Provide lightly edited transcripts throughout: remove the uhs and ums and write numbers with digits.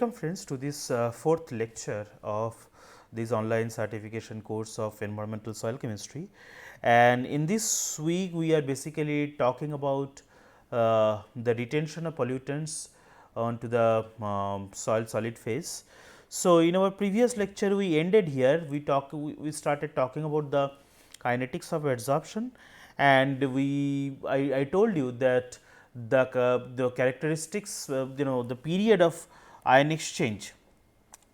welcome friends to this fourth lecture of this online certification course of environmental soil chemistry. And in this week we are basically talking about the retention of pollutants onto the soil solid phase. So, in our previous lecture we ended here, we started talking about the kinetics of adsorption, and I told you that the characteristics, the period of ion exchange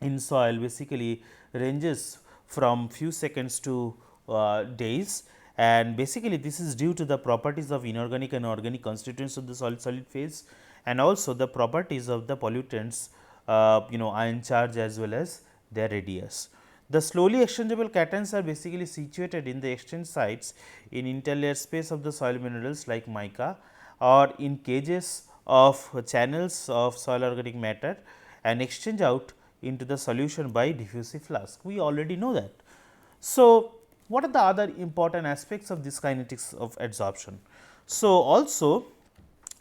in soil basically ranges from few seconds to days, and basically this is due to the properties of inorganic and organic constituents of the solid phase, and also the properties of the pollutants, ion charge as well as their radius. The slowly exchangeable cations are basically situated in the exchange sites in interlayer space of the soil minerals like mica, or in cages of channels of soil organic matter and exchange out into the solution by diffusive flask. We already know that. So, what are the other important aspects of this kinetics of adsorption? So, also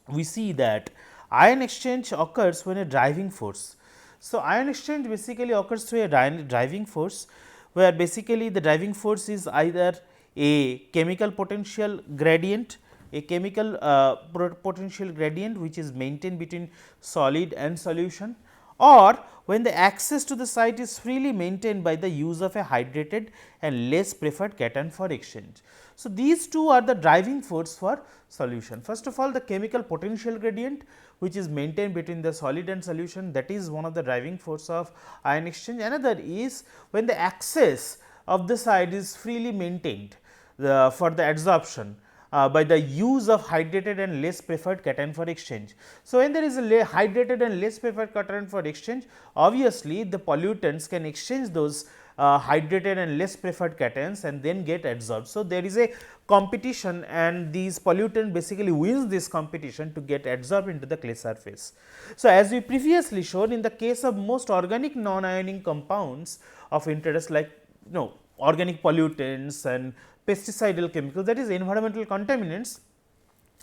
we see that ion exchange occurs when a driving force. So, ion exchange basically occurs through a driving force, where basically the driving force is either a chemical potential gradient, potential gradient which is maintained between solid and solution, or when the access to the site is freely maintained by the use of a hydrated and less preferred cation for exchange. So, these two are the driving force for solution. First of all, the chemical potential gradient which is maintained between the solid and solution, that is one of the driving force of ion exchange. Another is when the access of the site is freely maintained for the adsorption by the use of hydrated and less preferred cation for exchange. So, when there is a hydrated and less preferred cation for exchange, obviously the pollutants can exchange those hydrated and less preferred cations and then get adsorbed. So, there is a competition, and these pollutant basically wins this competition to get adsorbed into the clay surface. So, as we previously showed, in the case of most organic non-ioning compounds of interest like organic pollutants and pesticidal chemicals, that is environmental contaminants,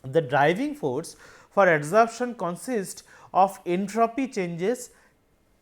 the driving force for adsorption consists of entropy changes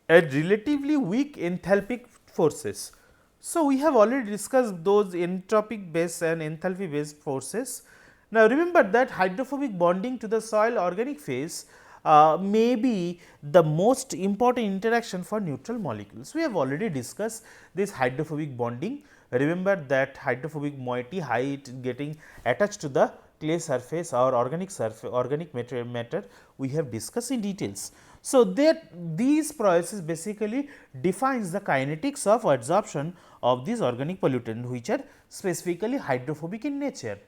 and relatively weak enthalpic forces. So, we have already discussed those entropic based and enthalpy based forces. Now, remember that hydrophobic bonding to the soil organic phase may be the most important interaction for neutral molecules. We have already discussed this hydrophobic bonding. Remember that hydrophobic moiety height getting attached to the clay surface or organic matter we have discussed in details. So, these processes basically defines the kinetics of adsorption of these organic pollutants which are specifically hydrophobic in nature.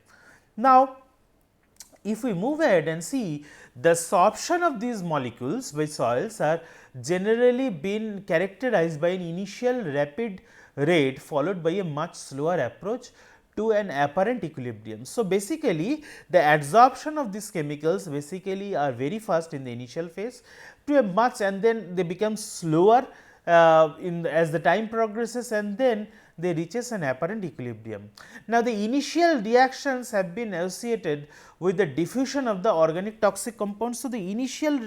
Now, if we move ahead and see, the sorption of these molecules by soils are generally been characterized by an initial rapid rate followed by a much slower approach to an apparent equilibrium. So, basically the adsorption of these chemicals basically are very fast in the initial phase to a much, and then they become slower as the time progresses, and then they reaches an apparent equilibrium. Now, the initial reactions have been associated with the diffusion of the organic toxic compounds. So, the initial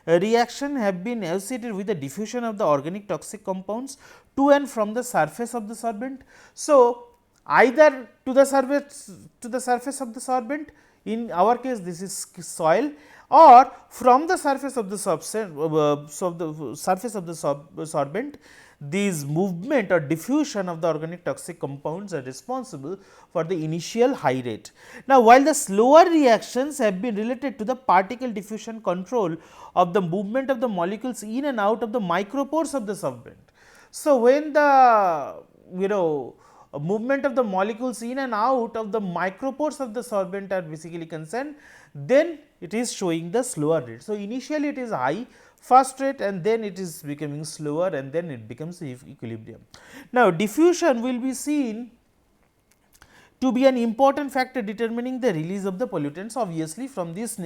reaction have been associated with the diffusion of the organic toxic compounds to and from the surface of the sorbent. So, either to the surface of the sorbent, in our case this is soil, or from the surface of the sorbent, these movement or diffusion of the organic toxic compounds are responsible for the initial high rate. Now, while the slower reactions have been related to the particle diffusion control of the movement of the molecules in and out of the micropores of the sorbent. So, when the movement of the molecules in and out of the micropores of the sorbent are basically concerned, then it is showing the slower rate. So, initially it is high fast rate, and then it is becoming slower, and then it becomes equilibrium. Now, diffusion will be seen to be an important factor determining the release of the pollutants. Obviously, from this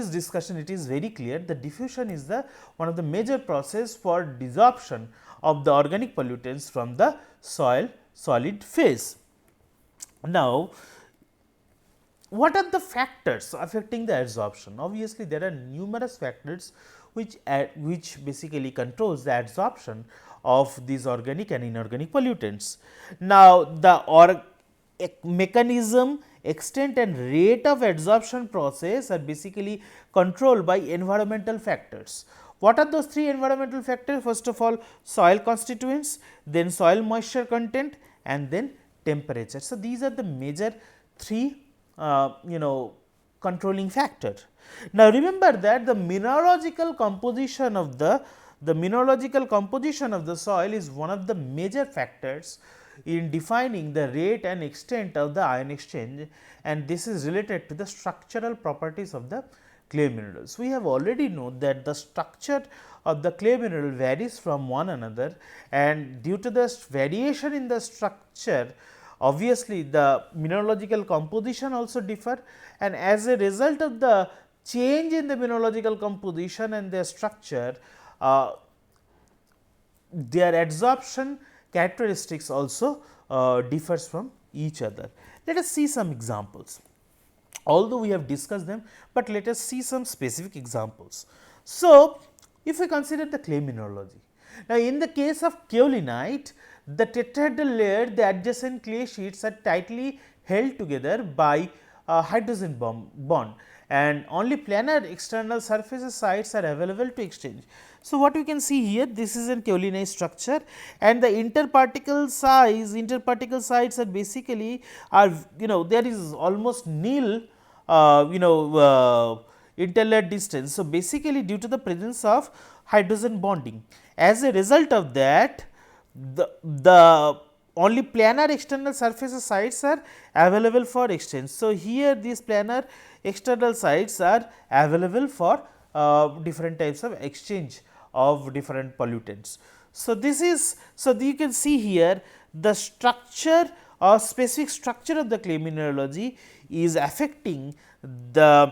discussion it is very clear that diffusion is the one of the major process for desorption of the organic pollutants from the soil solid phase. Now, what are the factors affecting the adsorption? Obviously, there are numerous factors which basically controls the adsorption of these organic and inorganic pollutants. Now, the mechanism, extent and rate of adsorption process are basically controlled by environmental factors. What are those three environmental factors? First of all, soil constituents, then soil moisture content, and then temperature. So, these are the major three controlling factor. Now, remember that the mineralogical composition of the soil is one of the major factors in defining the rate and extent of the ion exchange, and this is related to the structural properties of the clay minerals. We have already known that the structure of the clay mineral varies from one another, and due to the variation in the structure, obviously the mineralogical composition also differ, and as a result of the change in the mineralogical composition and their structure, their adsorption characteristics also differs from each other. Let us see some examples. Although we have discussed them, but let us see some specific examples. So, if we consider the clay mineralogy, now in the case of kaolinite, the tetrahedral layer, the adjacent clay sheets are tightly held together by a hydrogen bond, and only planar external surfaces sites are available to exchange. So, what we can see here, this is a kaolinite structure, and the interparticle sites are basically there is almost nil interlayer distance. So, basically due to the presence of hydrogen bonding, as a result of that, the only planar external surfaces sites are available for exchange. So, here these planar external sites are available for different types of exchange of different pollutants. So, this is you can see here the structure or specific structure of the clay mineralogy is affecting or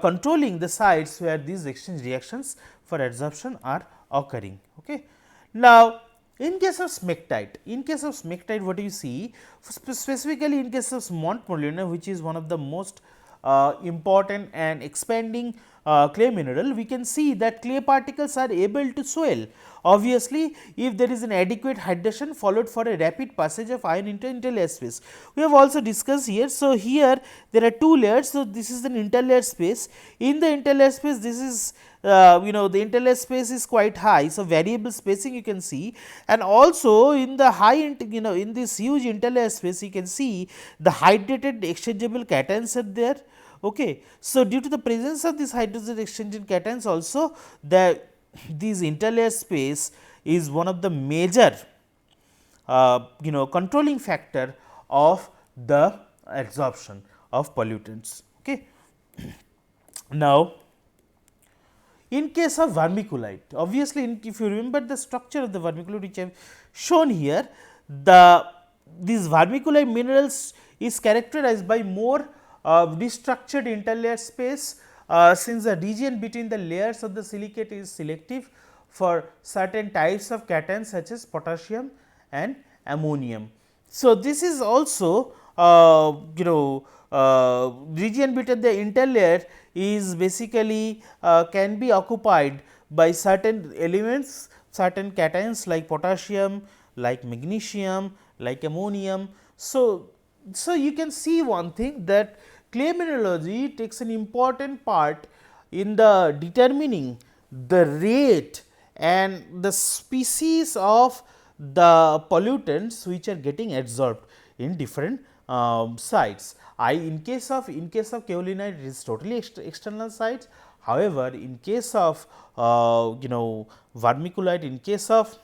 controlling the sites where these exchange reactions for adsorption are occurring. Okay. Now, in case of smectite, what do you see? Specifically in case of Mont Morillonais, which is one of the most important and expanding clay mineral, we can see that clay particles are able to swell. Obviously, if there is an adequate hydration followed for a rapid passage of ion into interlayer space. We have also discussed here. So, here there are two layers. So, this is an interlayer space. In the interlayer space, this is the interlayer space is quite high. So, variable spacing you can see, and also in the high in this huge interlayer space you can see the hydrated exchangeable cations are there. Okay. So, due to the presence of this hydrogen exchanging cations also, this interlayer space is one of the major controlling factor of the adsorption of pollutants. Okay. Now, in case of vermiculite, obviously, if you remember the structure of the vermiculite which I have shown here, these vermiculite minerals is characterized by more restructured interlayer space, since the region between the layers of the silicate is selective for certain types of cations such as potassium and ammonium. So, this is also region between the interlayer is basically can be occupied by certain elements, certain cations like potassium, like magnesium, like ammonium. So, you can see one thing, that clay mineralogy takes an important part in the determining the rate and the species of the pollutants which are getting adsorbed in different sites. In case of kaolinite, it is totally external sites. However, in case of vermiculite, in case of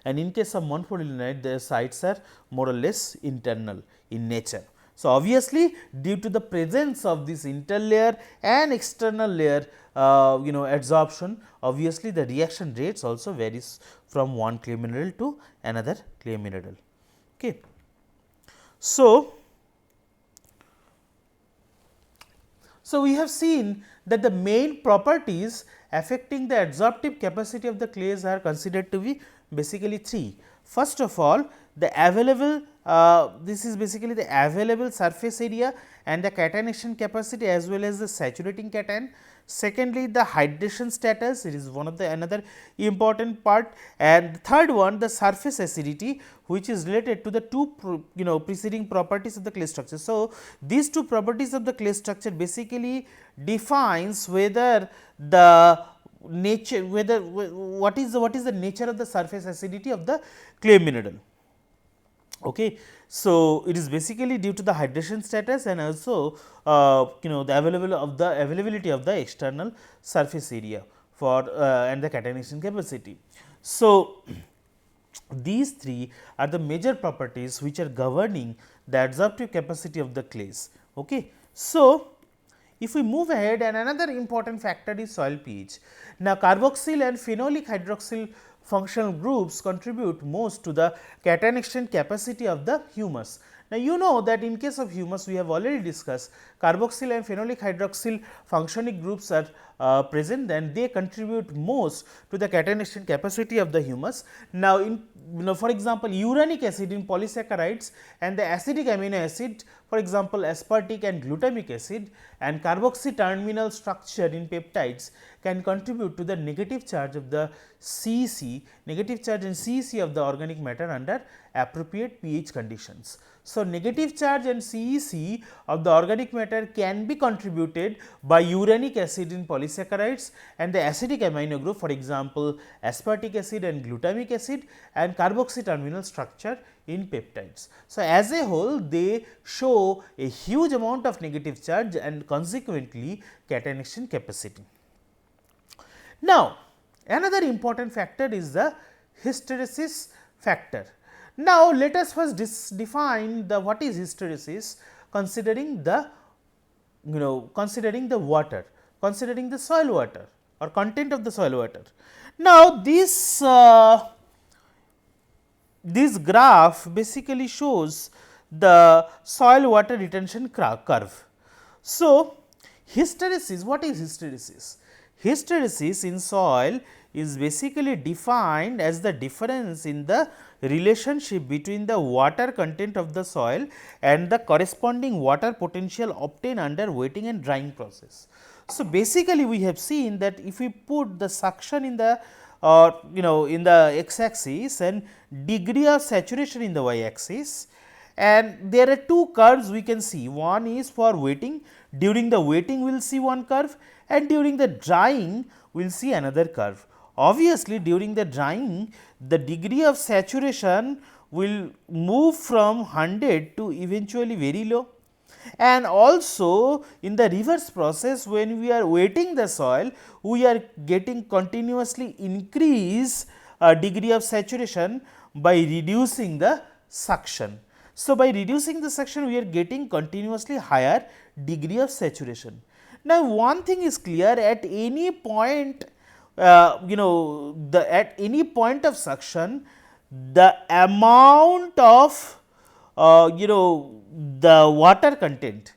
Mont Morillonais, the sites are more or less internal in nature. So, obviously, due to the presence of this interlayer and external layer adsorption, obviously, the reaction rates also varies from one clay mineral to another clay mineral. Okay. So, we have seen that the main properties affecting the adsorptive capacity of the clays are considered to be basically three. First of all, the available this is basically the available surface area and the cationation capacity as well as the saturating cation. Secondly, the hydration status, it is one of the another important part, and third one the surface acidity, which is related to the two preceding properties of the clay structure. So, these two properties of the clay structure basically defines whether the nature, whether what is the nature of the surface acidity of the clay mineral. Okay. So, it is basically due to the hydration status and also the availability of the external surface area for and the cationation capacity. So, these three are the major properties which are governing the adsorptive capacity of the clays. Okay. So, if we move ahead, and another important factor is soil pH. Now, carboxyl and phenolic hydroxyl functional groups contribute most to the cationation capacity of the humus. Now, you know that in case of humus we have already discussed carboxyl and phenolic hydroxyl functional groups are present, and they contribute most to the cationation capacity of the humus. Now, in for example, uranic acid in polysaccharides and the acidic amino acid, for example, aspartic and glutamic acid, and carboxy terminal structure in peptides can contribute to the negative charge of the CEC, negative charge and CEC of the organic matter under appropriate pH conditions. So, negative charge and CEC of the organic matter can be contributed by uranic acid in polysaccharides and the acidic amino group, for example, aspartic acid and glutamic acid, and carboxy terminal structure in peptides. So, as a whole they show a huge amount of negative charge and consequently cationation capacity. Now, another important factor is the hysteresis factor. Now, let us first define the what is hysteresis, considering the considering the water, considering the soil water or content of the soil water. Now, this graph basically shows the soil water retention curve. So, hysteresis, what is hysteresis? Hysteresis in soil is basically defined as the difference in the relationship between the water content of the soil and the corresponding water potential obtained under wetting and drying process. So, basically we have seen that if we put the suction in the in the x axis and degree of saturation in the y axis, and there are two curves we can see, one is for wetting, during the wetting we will see one curve, and during the drying we will see another curve. Obviously, during the drying the degree of saturation will move from 100 to eventually very low, and also in the reverse process when we are wetting the soil we are getting continuously increase degree of saturation by reducing the suction. So, by reducing the suction we are getting continuously higher degree of saturation. Now, one thing is clear, at any point at any point of suction the amount of the water content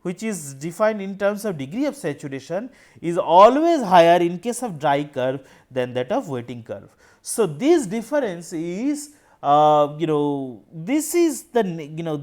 which is defined in terms of degree of saturation is always higher in case of dry curve than that of wetting curve. So, this difference is this is the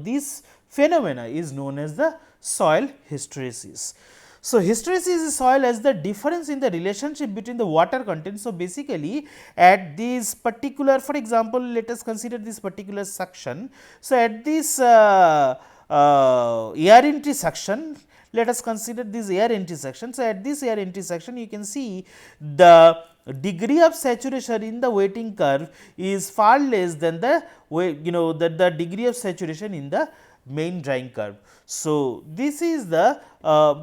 this phenomena is known as the soil hysteresis. So, hysteresis is soil as the difference in the relationship between the water content. So, basically at this particular, for example, let us consider this particular suction. So, at this air entry suction, let us consider this air entry section. So, at this air entry section you can see the degree of saturation in the wetting curve is far less than the the degree of saturation in the main drying curve. So, this is the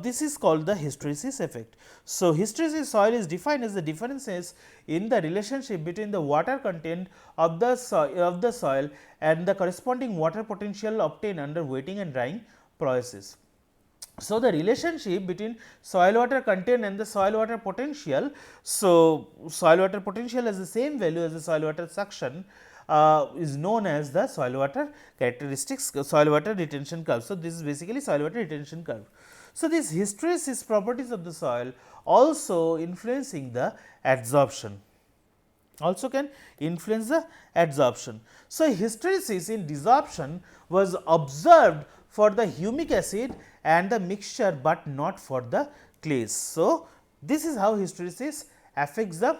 this is called the hysteresis effect. So, hysteresis soil is defined as the differences in the relationship between the water content of the soil and the corresponding water potential obtained under wetting and drying processes. So, the relationship between soil water content and the soil water potential. So, soil water potential has the same value as the soil water suction is known as the soil water characteristics, soil water retention curve. So, this is basically soil water retention curve. So, this hysteresis properties of the soil also influencing the adsorption. also can influence the adsorption. So, hysteresis in desorption was observed for the humic acid and the mixture, but not for the clays. So, this is how hysteresis affects the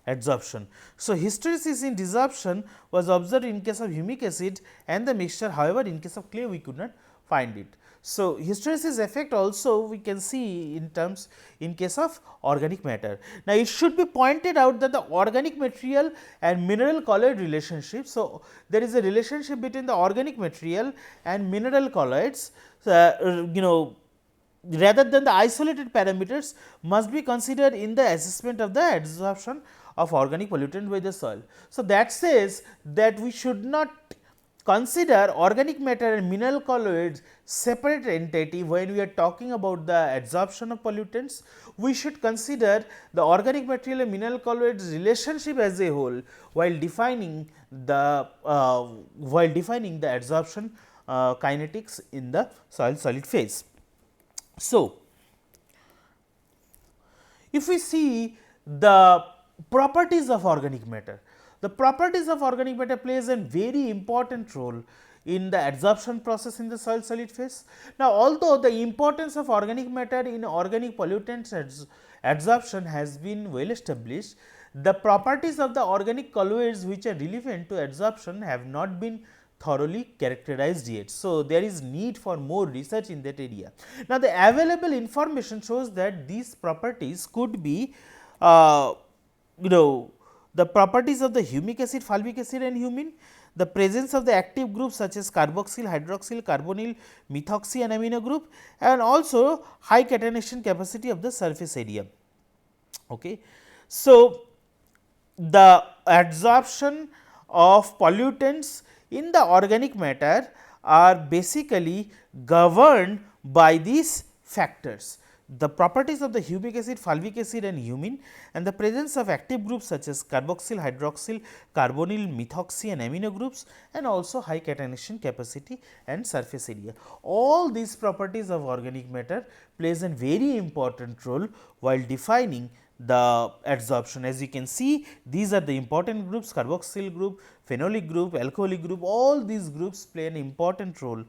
adsorption. So, hysteresis in desorption was observed in case of humic acid and the mixture, however, in case of clay we could not find it. So, hysteresis effect also we can see in terms in case of organic matter. Now, it should be pointed out that the organic material and mineral colloid relationship. So, there is a relationship between the organic material and mineral colloids, rather than the isolated parameters must be considered in the assessment of the adsorption of organic pollutant by the soil. So, that says that we should not consider organic matter and mineral colloids separate entity when we are talking about the adsorption of pollutants. We should consider the organic material and mineral colloids relationship as a whole while defining the adsorption kinetics in the soil solid phase. So, if we see the properties of organic matter, the properties of organic matter plays a very important role in the adsorption process in the soil solid phase. Now, although the importance of organic matter in organic pollutants adsorption has been well established, the properties of the organic colloids which are relevant to adsorption have not been thoroughly characterized yet. So, there is need for more research in that area. Now, the available information shows that these properties could be the properties of the humic acid, fulvic acid and humin, the presence of the active groups such as carboxyl, hydroxyl, carbonyl, methoxy and amino group, and also high catenation capacity of the surface area. Okay. So, the adsorption of pollutants in the organic matter are basically governed by these factors: the properties of the humic acid, fulvic acid and humin, and the presence of active groups such as carboxyl, hydroxyl, carbonyl, methoxy and amino groups, and also high catenation capacity and surface area. All these properties of organic matter plays a very important role while defining the adsorption. As you can see, these are the important groups: carboxyl group, phenolic group, alcoholic group. All these groups play an important role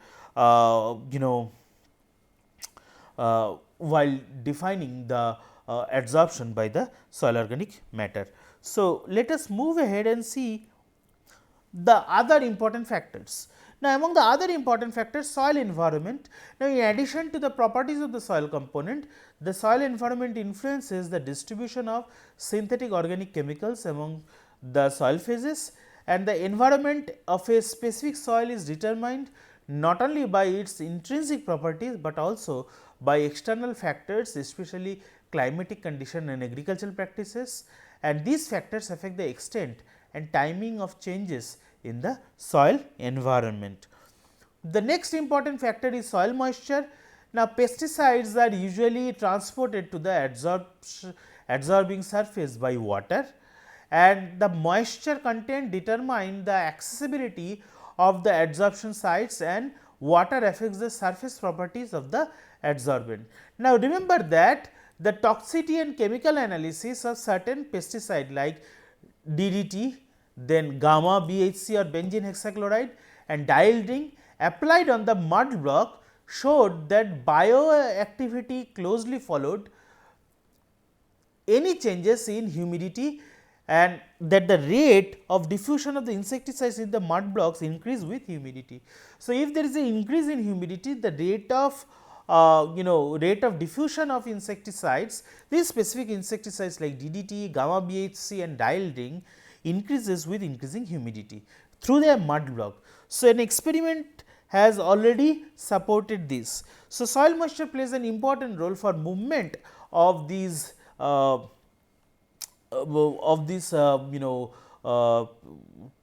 while defining the adsorption by the soil organic matter. So, let us move ahead and see the other important factors. Now, among the other important factors, soil environment. Now, in addition to the properties of the soil component, the soil environment influences the distribution of synthetic organic chemicals among the soil phases, and the environment of a specific soil is determined not only by its intrinsic properties, but also by external factors, especially climatic condition and agricultural practices, and these factors affect the extent and timing of changes in the soil environment. The next important factor is soil moisture. Now, pesticides are usually transported to the adsorbing surface by water, and the moisture content determine the accessibility of the adsorption sites, and water affects the surface properties of the adsorbent. Now, remember that the toxicity and chemical analysis of certain pesticide like DDT, then gamma BHC or benzene hexachloride and dieldrin applied on the mud block showed that bioactivity closely followed any changes in humidity, and that the rate of diffusion of the insecticides in the mud blocks increase with humidity. So, if there is an increase in humidity, the rate of diffusion of insecticides, these specific insecticides like DDT, gamma BHC and dieldrin increases with increasing humidity through their mud block. So, an experiment has already supported this. So, soil moisture plays an important role for movement of these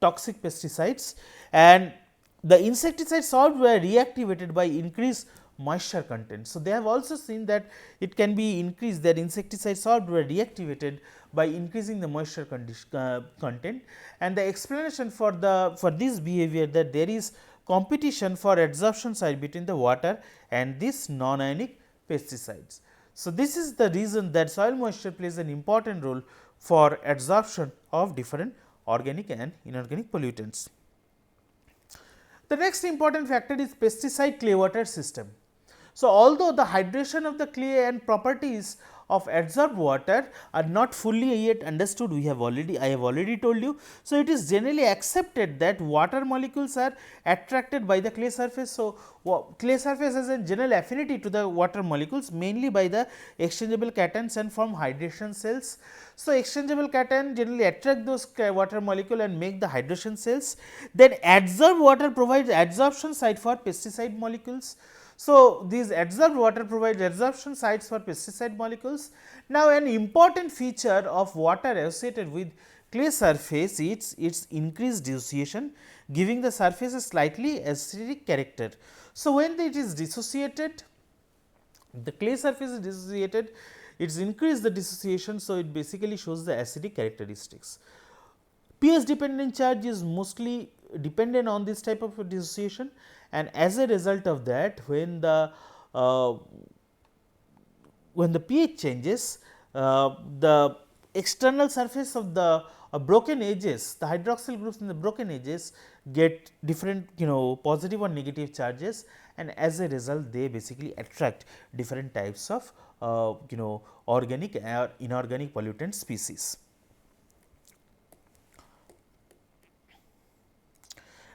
toxic pesticides, and the insecticides solved were reactivated by increased moisture content. So, they have also seen that it can be increased, that insecticides solved were reactivated by increasing the moisture content, and the explanation for this behavior, that there is competition for adsorption site between the water and these non-ionic pesticides. So, this is the reason that soil moisture plays an important role for adsorption of different organic and inorganic pollutants. The next important factor is pesticide clay water system. So, although the hydration of the clay and properties of adsorbed water are not fully yet understood, I have already told you. So, it is generally accepted that water molecules are attracted by the clay surface. So, clay surface has a general affinity to the water molecules, mainly by the exchangeable cations and form hydration cells. So, exchangeable cation generally attract those water molecule and make the hydration cells. Then adsorbed water provides adsorption site for pesticide molecules. So, these adsorbed water provides adsorption sites for pesticide molecules. Now, an important feature of water associated with clay surface is its increased dissociation, giving the surface a slightly acidic character. So, when it is dissociated, the clay surface is dissociated, it is increased the dissociation. So, it basically shows the acidic characteristics. pH dependent charge is mostly dependent on this type of dissociation, and as a result of that, when the pH changes, the external surface of the broken edges, the hydroxyl groups in the broken edges get different positive or negative charges, and as a result they basically attract different types of organic or inorganic pollutant species.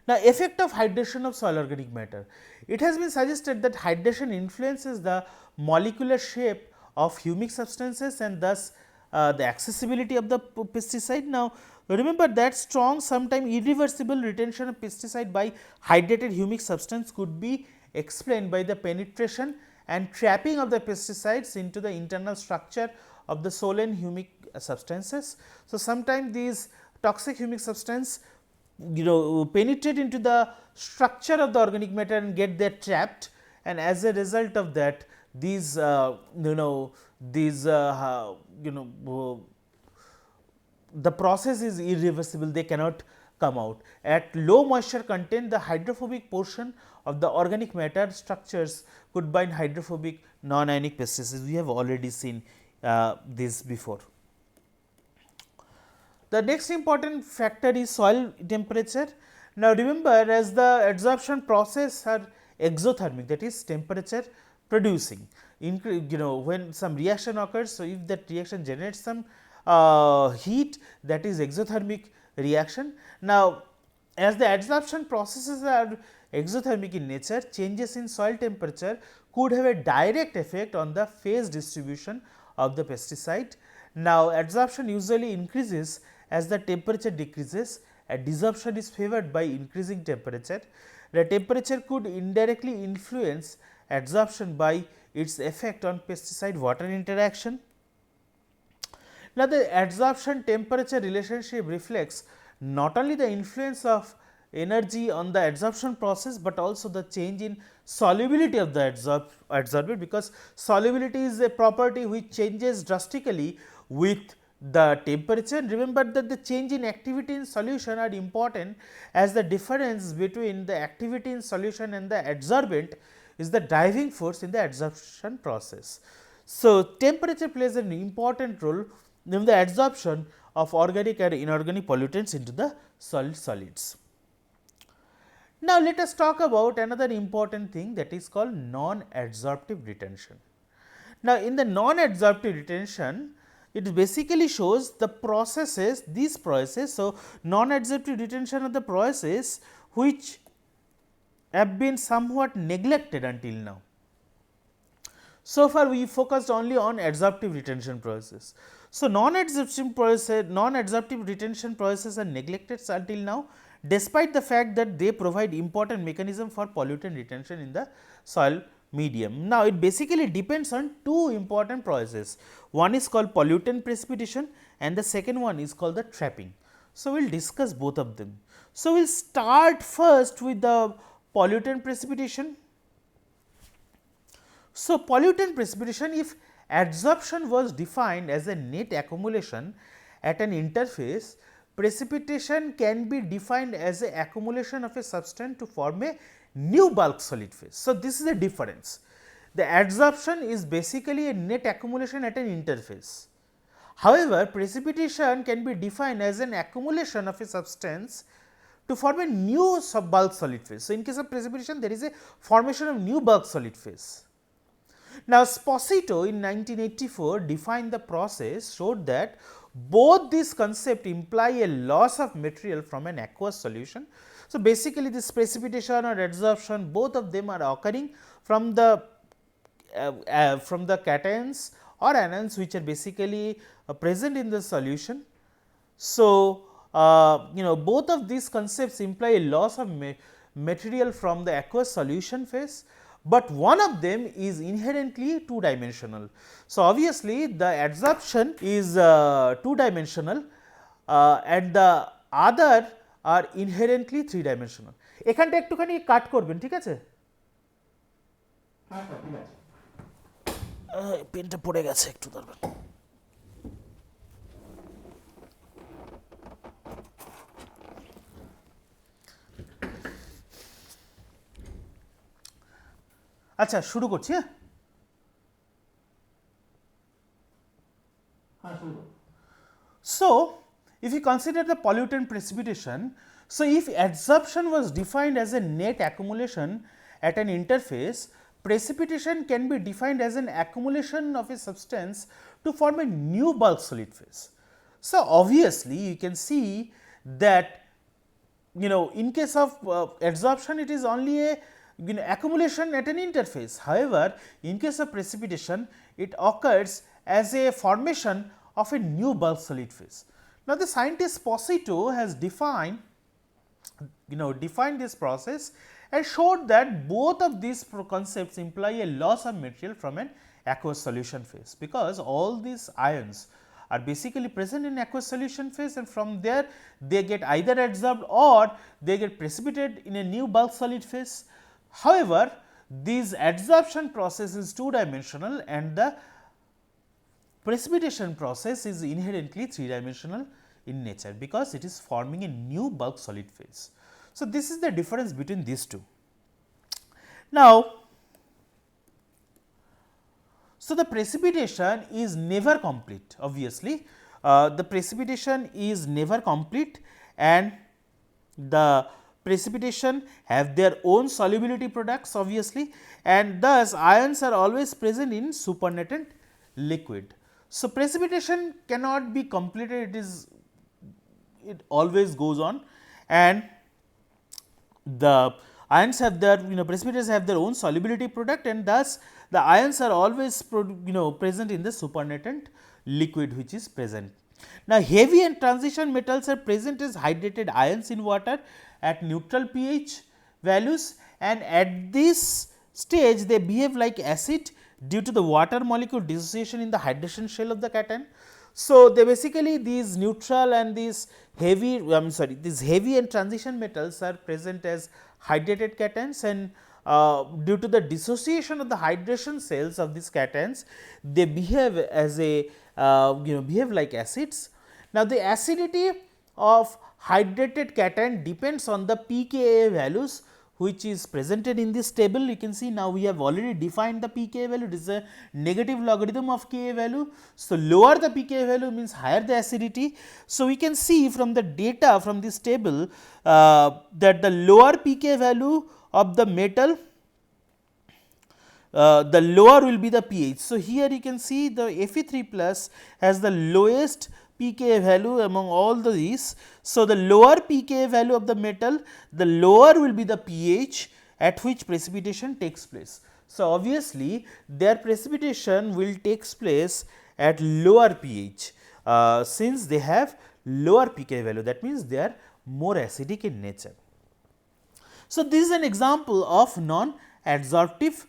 Now, effect of hydration of soil organic matter. It has been suggested that hydration influences the molecular shape of humic substances and thus the accessibility of the pesticide. Now, remember that strong, sometimes irreversible retention of pesticide by hydrated humic substance could be explained by the penetration and trapping of the pesticides into the internal structure of the soil and humic substances. So, sometimes these toxic humic substance penetrate into the structure of the organic matter and get there trapped, and as a result of that these the process is irreversible, they cannot come out. At low moisture content, the hydrophobic portion of the organic matter structures could bind hydrophobic non-ionic pesticides. We have already seen this before. The next important factor is soil temperature. Now, remember, as the adsorption process are exothermic, that is temperature producing, when some reaction occurs. So, if that reaction generates some heat, that is exothermic reaction. Now, as the adsorption processes are exothermic in nature, changes in soil temperature could have a direct effect on the phase distribution of the pesticide. Now, adsorption usually increases as the temperature decreases, and desorption is favored by increasing temperature. The temperature could indirectly influence adsorption by its effect on pesticide water interaction. Now, the adsorption temperature relationship reflects not only the influence of energy on the adsorption process, but also the change in solubility of the adsorbate, because solubility is a property which changes drastically with the temperature. Remember that the change in activity in solution are important, as the difference between the activity in solution and the adsorbent is the driving force in the adsorption process. So, temperature plays an important role in the adsorption of organic and inorganic pollutants into the solid solids. Now, let us talk about another important thing, that is called non-adsorptive retention. Now, in the non-adsorptive retention, it basically shows the processes, these processes. So, non-adsorptive retention of the processes which have been somewhat neglected until now. So far we focused only on adsorptive retention process. So, non-adsorptive retention processes are neglected until now, despite the fact that they provide important mechanism for pollutant retention in the soil medium. Now, it basically depends on two important processes. One is called pollutant precipitation and the second one is called the trapping. So, we will discuss both of them. So, we will start first with the pollutant precipitation. So, pollutant precipitation, if adsorption was defined as a net accumulation at an interface, precipitation can be defined as a accumulation of a substance to form a new bulk solid phase. So, this is the difference. The adsorption is basically a net accumulation at an interface. However, precipitation can be defined as an accumulation of a substance to form a new bulk solid phase. So, in case of precipitation, there is a formation of new bulk solid phase. Now, Sposito in 1984 defined the process, showed that both these concepts imply a loss of material from an aqueous solution. So, basically this precipitation or adsorption, both of them are occurring from the cations or anions which are basically present in the solution. So, both of these concepts imply a loss of material from the aqueous solution phase, but one of them is inherently two dimensional. So, obviously, the adsorption is two dimensional and the other are inherently three dimensional. এখানটা একটুখানি কাট করবেন, ঠিক আছে? পেনটা পড়ে গেছে, একটু দাঁড়ান। আচ্ছা, শুরু করছি। হ্যাঁ, so if you consider the pollutant precipitation, so if adsorption was defined as a net accumulation at an interface, precipitation can be defined as an accumulation of a substance to form a new bulk solid phase. So, obviously, you can see that in case of adsorption, it is only a accumulation at an interface. However, in case of precipitation, it occurs as a formation of a new bulk solid phase. Now, the scientist Sposito has defined this process and showed that both of these concepts imply a loss of material from an aqueous solution phase, because all these ions are basically present in aqueous solution phase, and from there they get either adsorbed or they get precipitated in a new bulk solid phase. However, this adsorption process is two dimensional and the precipitation process is inherently three dimensional in nature, because it is forming a new bulk solid phase. So, this is the difference between these two. Now, so the precipitation is never complete, obviously. The precipitation is never complete, and the precipitation have their own solubility products, obviously, and thus ions are always present in supernatant liquid. So, precipitation cannot be completed, it always goes on, and the ions have their precipitators have their own solubility product, and thus the ions are always present in the supernatant liquid which is present. Now, heavy and transition metals are present as hydrated ions in water at neutral pH values, and at this stage they behave like acid due to the water molecule dissociation in the hydration shell of the cation. So, they basically these neutral and these heavy these heavy and transition metals are present as hydrated cations, and due to the dissociation of the hydration cells of these cations, they behave as a behave like acids. Now, the acidity of hydrated cation depends on the pKa values which is presented in this table. You can see now we have already defined the pKa value, it is a negative logarithm of Ka value. So, lower the pKa value means higher the acidity. So, we can see from the data from this table that the lower pKa value of the metal, the lower will be the pH. So, here you can see the Fe3 plus has the lowest pKa value among all these. So, the lower pKa value of the metal, the lower will be the pH at which precipitation takes place. So, obviously, their precipitation will takes place at lower pH, since they have lower pKa value, that means they are more acidic in nature. So, this is an example of non-adsorptive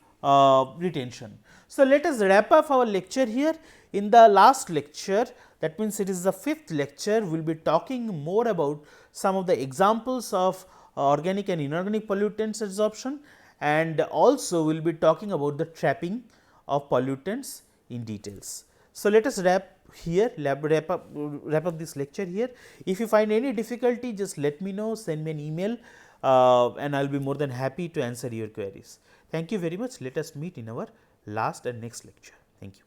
retention. So, let us wrap up our lecture here. In the last lecture, that means it is the 5th lecture, we will be talking more about some of the examples of organic and inorganic pollutants adsorption, and also we will be talking about the trapping of pollutants in details. So, let us wrap up this lecture here. If you find any difficulty, just let me know, send me an email, and I will be more than happy to answer your queries. Thank you very much. Let us meet in our last and next lecture. Thank you.